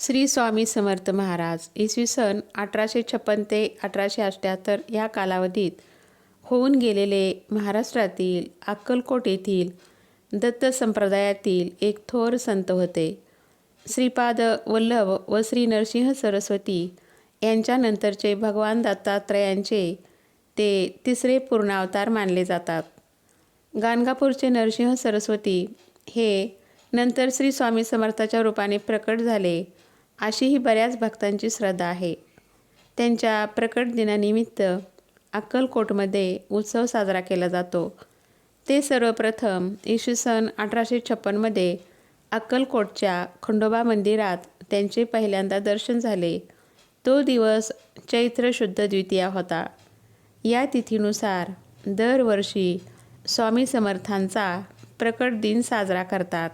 श्री स्वामी समर्थ महाराज इसवी सन 1856 ते 1878 या कालावधीत होऊन गेलेले महाराष्ट्रातील अक्कलकोट येथील दत्त संप्रदायातील एक थोर संत होते. श्रीपाद वल्लभ व श्री नरसिंह सरस्वती यांच्यानंतरचे भगवान दत्तात्रयांचे ते तिसरे पूर्णावतार मानले जातात. गाणगापूरचे नरसिंह सरस्वती हे नंतर श्री स्वामी समर्थाच्या रूपाने प्रकट झाले अशीही बऱ्याच भक्तांची श्रद्धा आहे. त्यांच्या प्रकट दिनानिमित्त अक्कलकोटमध्ये उत्सव साजरा केला जातो. ते सर्वप्रथम इसवी सन 1856 अक्कलकोटच्या खंडोबा मंदिरात त्यांचे पहिल्यांदा दर्शन झाले. तो दिवस चैत्र शुद्ध द्वितीया होता. या तिथीनुसार दरवर्षी स्वामी समर्थांचा प्रकट दिन साजरा करतात.